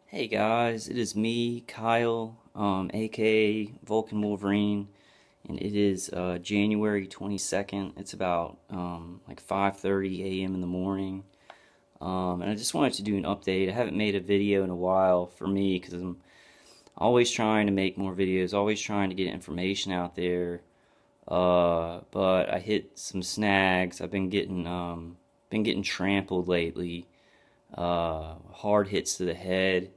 Hey guys, it is me, Kyle, aka Vulcan Wolverine, and it is January 22nd. It's about like 5:30 a.m. in the morning, and I just wanted to do an update. I haven't made a video in a while for me because I'm always trying to make more videos, always trying to get information out there. But I hit some snags. I've been getting trampled lately. Hard hits to the head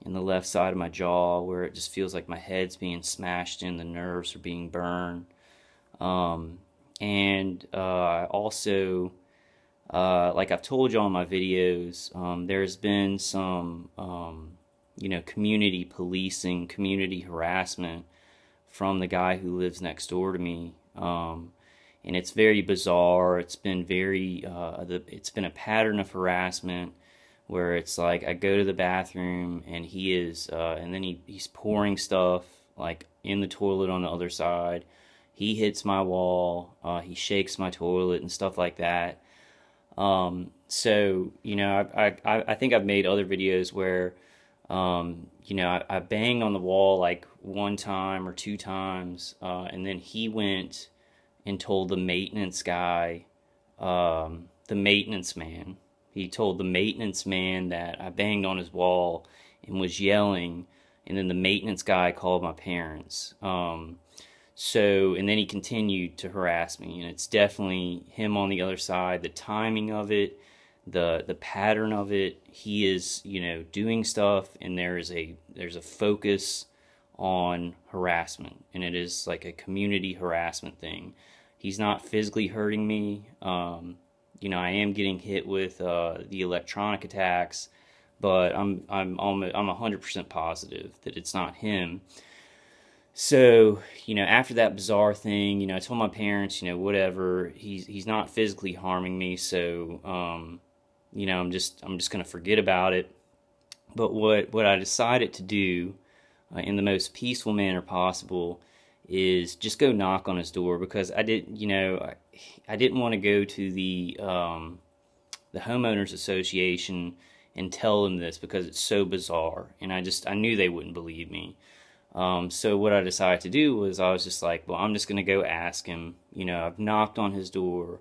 in the left side of my jaw where it just feels like my head's being smashed in, the nerves are being burned. And I also, like I've told you all in my videos, there's been some, community policing, community harassment from the guy who lives next door to me. And it's very bizarre. It's been it's been a pattern of harassment where it's like I go to the bathroom and and then he's pouring stuff like in the toilet on the other side. He hits my wall, he shakes my toilet and stuff like that. I think I've made other videos where, I banged on the wall like one time or two times, and then he went and told the maintenance guy, the maintenance man. He told the maintenance man that I banged on his wall and was yelling, and then the maintenance guy called my parents. And then he continued to harass me, and it's definitely him on the other side. The timing of it, the pattern of it, he is, doing stuff, and there's a focus on harassment, and it is like a community harassment thing. He's not physically hurting me. I am getting hit with the electronic attacks, but I'm 100% positive that it's not him. So, after that bizarre thing, I told my parents, whatever, he's not physically harming me, so I'm just gonna forget about it. But what I decided to do in the most peaceful manner possible is just go knock on his door, because I didn't want to go to the homeowners association and tell them this because it's so bizarre, and I knew they wouldn't believe me. So what I decided to do was I was just like, well, I'm just gonna go ask him. I've knocked on his door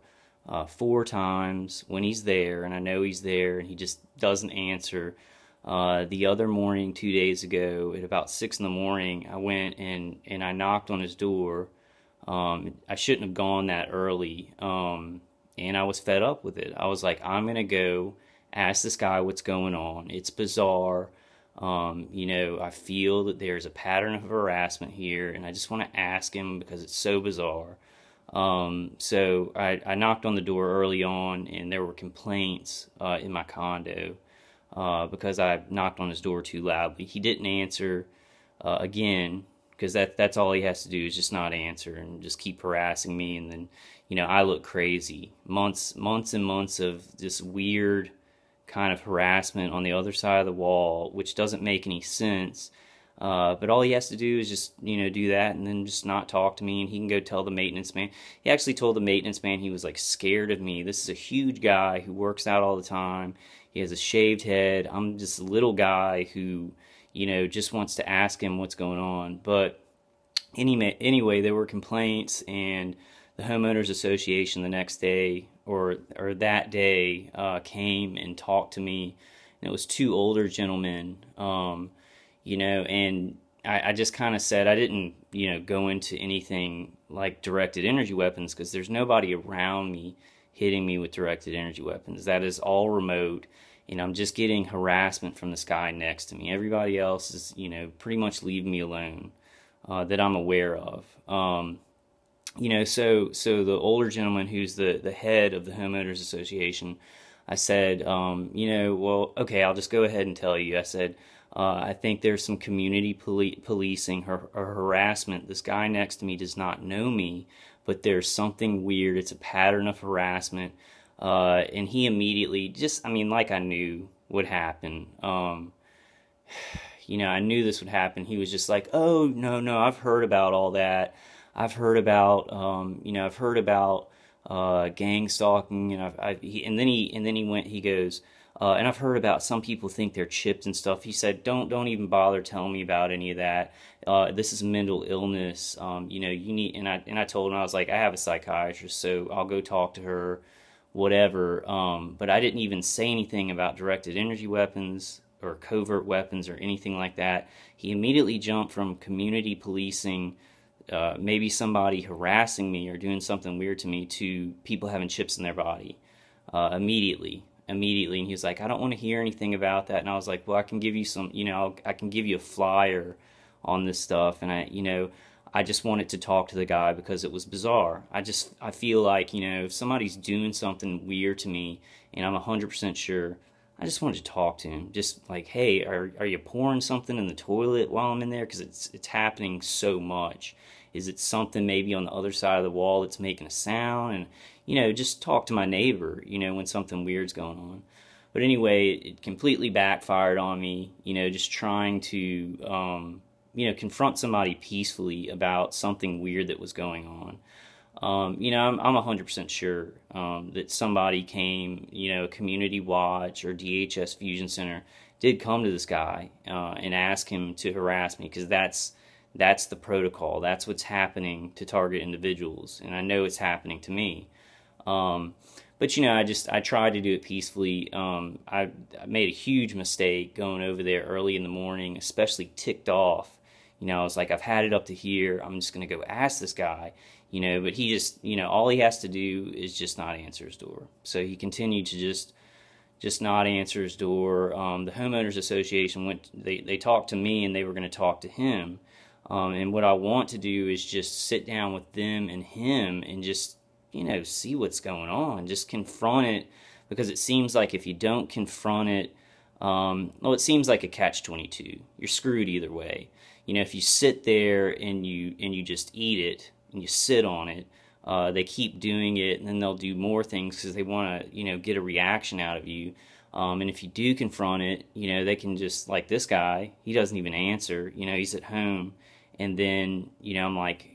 4 times when he's there, and I know he's there, and he just doesn't answer. The other morning, 2 days ago, at about 6 in the morning, I went and I knocked on his door. I shouldn't have gone that early, and I was fed up with it. I was like, I'm gonna go ask this guy what's going on. It's bizarre. I feel that there's a pattern of harassment here, and I just want to ask him because it's so bizarre. So I knocked on the door early on, and there were complaints in my condo because I knocked on his door too loudly. He didn't answer again, because that's all he has to do is just not answer and just keep harassing me, and then I look crazy. Months and months of this weird kind of harassment on the other side of the wall, which doesn't make any sense. But all he has to do is just, do that and then just not talk to me, and he can go tell the maintenance man. He actually told the maintenance man he was like scared of me. This is a huge guy who works out all the time. He has a shaved head. I'm just a little guy who, just wants to ask him what's going on. But anyway, there were complaints, and the homeowners association the next day or that day came and talked to me, and it was 2 older gentlemen, and I just kind of said I didn't go into anything like directed energy weapons, because there's nobody around me hitting me with directed energy weapons. That is all remote, and I'm just getting harassment from this guy next to me. Everybody else is pretty much leaving me alone, that I'm aware of. So the older gentleman who's the head of the homeowners association, I said, well, okay, I'll just go ahead and tell you. I said, I think there's some community policing or harassment. This guy next to me does not know me, but there's something weird. It's a pattern of harassment. And he immediately like I knew would happen. I knew this would happen. He was just like, oh, no, I've heard about all that. I've heard about, gang stalking, and then he goes, And I've heard about some people think they're chipped and stuff. He said, don't even bother telling me about any of that. This is mental illness. You need, and I told him, I was like, I have a psychiatrist, so I'll go talk to her, whatever. But I didn't even say anything about directed energy weapons or covert weapons or anything like that. He immediately jumped from community policing, maybe somebody harassing me or doing something weird to me, to people having chips in their body, immediately. And he was like, I don't want to hear anything about that. And I was like, well, I can give you some, I can give you a flyer on this stuff. And I just wanted to talk to the guy because it was bizarre. I feel like, if somebody's doing something weird to me and I'm 100% sure, I just wanted to talk to him. Just like, hey, are you pouring something in the toilet while I'm in there? Because it's happening so much. Is it something maybe on the other side of the wall that's making a sound? And, just talk to my neighbor, when something weird's going on. But anyway, it completely backfired on me, just trying to, confront somebody peacefully about something weird that was going on. I'm 100% sure that somebody came, Community Watch or DHS Fusion Center did come to this guy and ask him to harass me, because that's the protocol. That's what's happening to target individuals, and I know it's happening to me. But I tried to do it peacefully. I made a huge mistake going over there early in the morning, especially ticked off. I was like, I've had it up to here. I'm just going to go ask this guy, but he just, all he has to do is just not answer his door. So he continued to just not answer his door. The homeowners association they talked to me, and they were going to talk to him. And what I want to do is just sit down with them and him and just, see what's going on, just confront it, because it seems like if you don't confront it, it seems like a catch-22. You're screwed either way. If you sit there and you just eat it and you sit on it, they keep doing it, and then they'll do more things because they want to, get a reaction out of you. And if you do confront it, they can just, like this guy, he doesn't even answer. He's at home, and then, I'm like,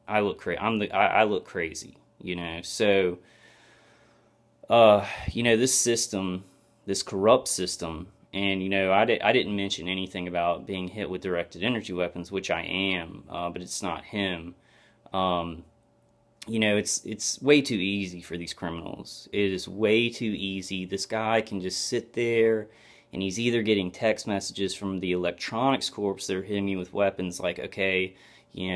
I look I look crazy, So, this system, this corrupt system, and I didn't mention anything about being hit with directed energy weapons, which I am, but it's not him. It's way too easy for these criminals. It is way too easy. This guy can just sit there, and he's either getting text messages from the electronics corps that are hitting me with weapons, like, okay,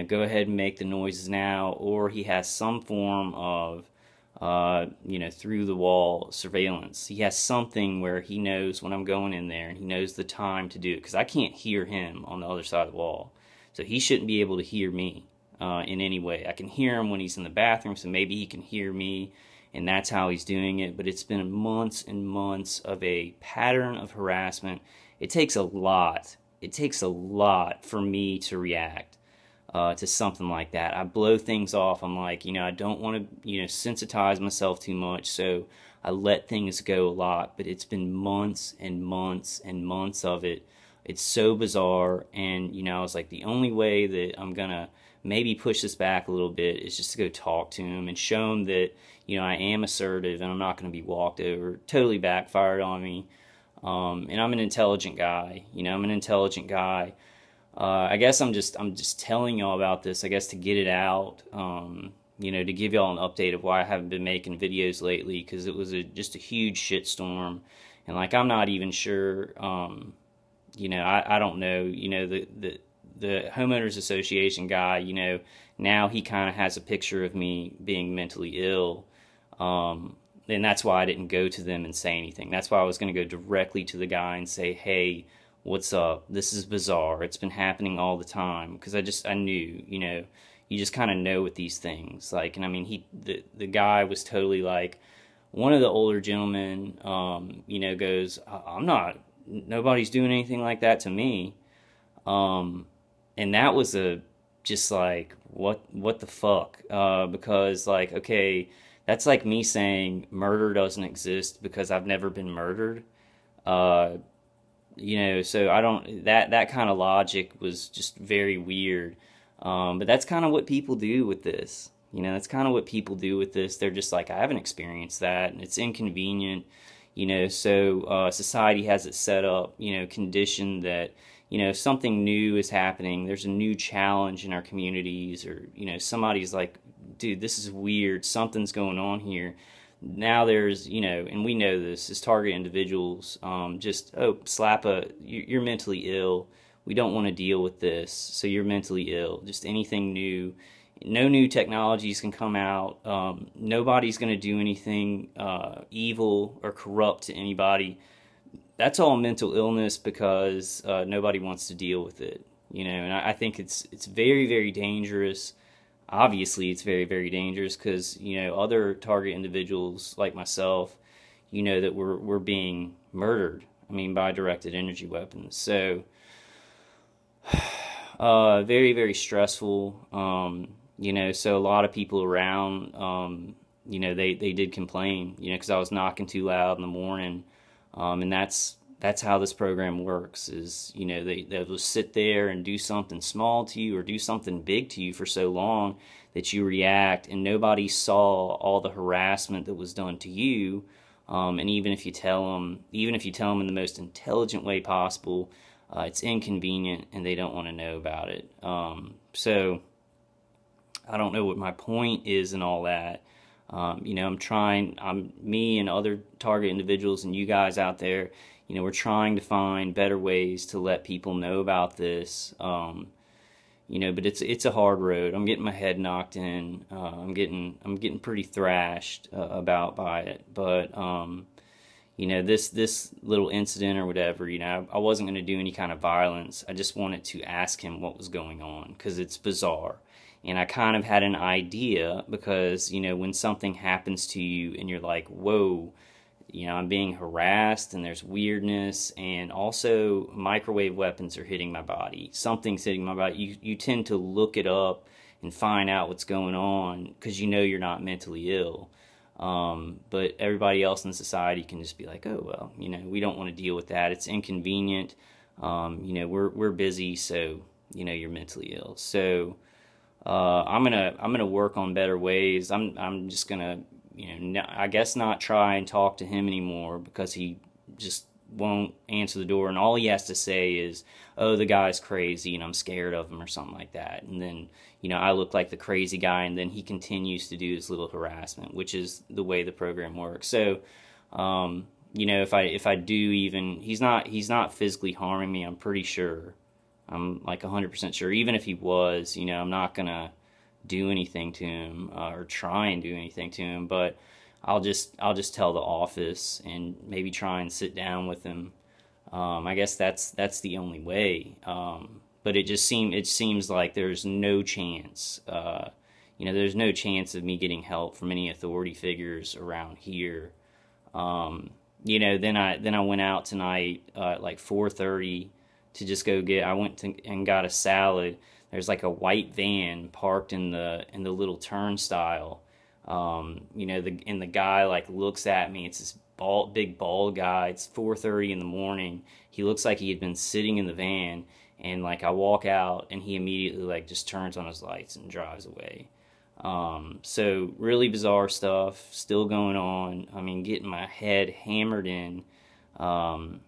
go ahead and make the noises now, or he has some form of, through the wall surveillance. He has something where he knows when I'm going in there, and he knows the time to do it, because I can't hear him on the other side of the wall. So he shouldn't be able to hear me in any way. I can hear him when he's in the bathroom, so maybe he can hear me, and that's how he's doing it. But it's been months and months of a pattern of harassment. It takes a lot. It takes a lot for me to react to something like that. I blow things off. I'm like, I don't want to, sensitize myself too much, so I let things go a lot. But it's been months and months and months of it. It's so bizarre, and, I was like, the only way that I'm going to maybe push this back a little bit is just to go talk to him and show him that, I am assertive and I'm not going to be walked over. Totally backfired on me. And I'm an intelligent guy. I'm an intelligent guy. I guess I'm just telling y'all about this, I guess, to get it out, to give y'all an update of why I haven't been making videos lately, because it was just a huge shitstorm, and, like, I'm not even sure, I don't know, the homeowners association guy, now he kind of has a picture of me being mentally ill, and that's why I didn't go to them and say anything. That's why I was going to go directly to the guy and say, hey, what's up? This is bizarre. It's been happening all the time. Because I knew, you just kind of know with these things. Like, and I mean, the guy was totally like, one of the older gentlemen, goes, nobody's doing anything like that to me. And that was just like, what the fuck? Because, like, okay, that's like me saying murder doesn't exist because I've never been murdered. So I don't, that kind of logic was just very weird. But that's kind of what people do with this. That's kind of what people do with this. They're just like, I haven't experienced that, and it's inconvenient. So society has it set up, conditioned that, if something new is happening, there's a new challenge in our communities, or, somebody's like, dude, this is weird, something's going on here. Now there's, and we know this as target individuals, you're mentally ill. We don't want to deal with this, so you're mentally ill. Just anything new. No new technologies can come out. Nobody's going to do anything evil or corrupt to anybody. That's all mental illness because nobody wants to deal with it. And I think it's very, very dangerous. Obviously, it's very, very dangerous because, other target individuals like myself, that we're being murdered. I mean, by directed energy weapons. So, very, very stressful. So a lot of people around, they did complain, because I was knocking too loud in the morning. And that's how this program works is, they'll sit there and do something small to you or do something big to you for so long that you react, and nobody saw all the harassment that was done to you. And even if you tell them in the most intelligent way possible, it's inconvenient and they don't want to know about it. So I don't know what my point is and all that. Me and other target individuals and you guys out there, we're trying to find better ways to let people know about this. But it's a hard road. I'm getting my head knocked in. I'm getting pretty thrashed about by it. But this little incident or whatever, I wasn't going to do any kind of violence. I just wanted to ask him what was going on because it's bizarre. And I kind of had an idea because, when something happens to you and you're like, whoa, I'm being harassed and there's weirdness, and also microwave weapons are hitting my body. Something's hitting my body. You tend to look it up and find out what's going on because you're not mentally ill. But everybody else in society can just be like, oh, well, we don't want to deal with that. It's inconvenient. We're busy, so, you're mentally ill. So, I'm gonna work on better ways. I'm just gonna, I guess not try and talk to him anymore because he just won't answer the door, and all he has to say is, oh, the guy's crazy and I'm scared of him or something like that. And then, I look like the crazy guy, and then he continues to do his little harassment, which is the way the program works. So, if I do even, he's not physically harming me, I'm pretty sure. I'm like 100% sure. Even if he was, I'm not gonna do anything to him or try and do anything to him. But I'll just tell the office and maybe try and sit down with him. I guess that's the only way. But it seems like there's no chance. There's no chance of me getting help from any authority figures around here. Then I went out tonight at like 4:30. To just go I went and got a salad. There's like a white van parked in the little turnstile. And the guy like looks at me. It's this big bald guy. It's 4:30 in the morning. He looks like he had been sitting in the van, and like I walk out and he immediately like just turns on his lights and drives away. So really bizarre stuff still going on. I mean, getting my head hammered in, by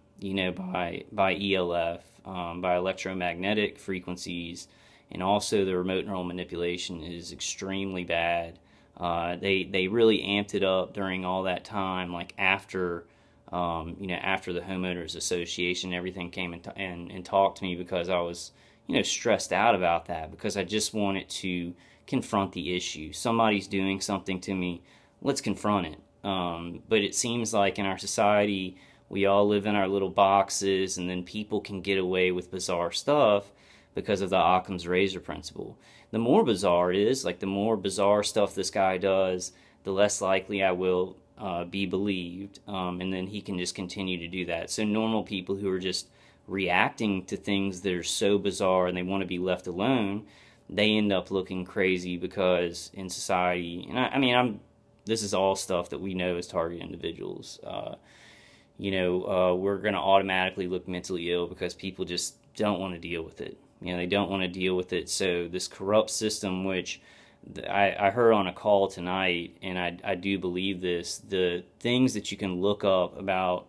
ELF, by electromagnetic frequencies, and also the remote neural manipulation is extremely bad. They really amped it up during all that time, like after the homeowners association, everything came and talked to me because I was, stressed out about that because I just wanted to confront the issue. Somebody's doing something to me, let's confront it. But it seems like in our society, we all live in our little boxes, and then people can get away with bizarre stuff because of the Occam's razor principle. The more bizarre it is, like the more bizarre stuff this guy does, the less likely I will be believed, and then he can just continue to do that. So normal people who are just reacting to things that are so bizarre and they want to be left alone, they end up looking crazy because in society, and this is all stuff that we know as target individuals. We're going to automatically look mentally ill because people just don't want to deal with it. They don't want to deal with it. So this corrupt system, which I heard on a call tonight, and I do believe this, the things that you can look up about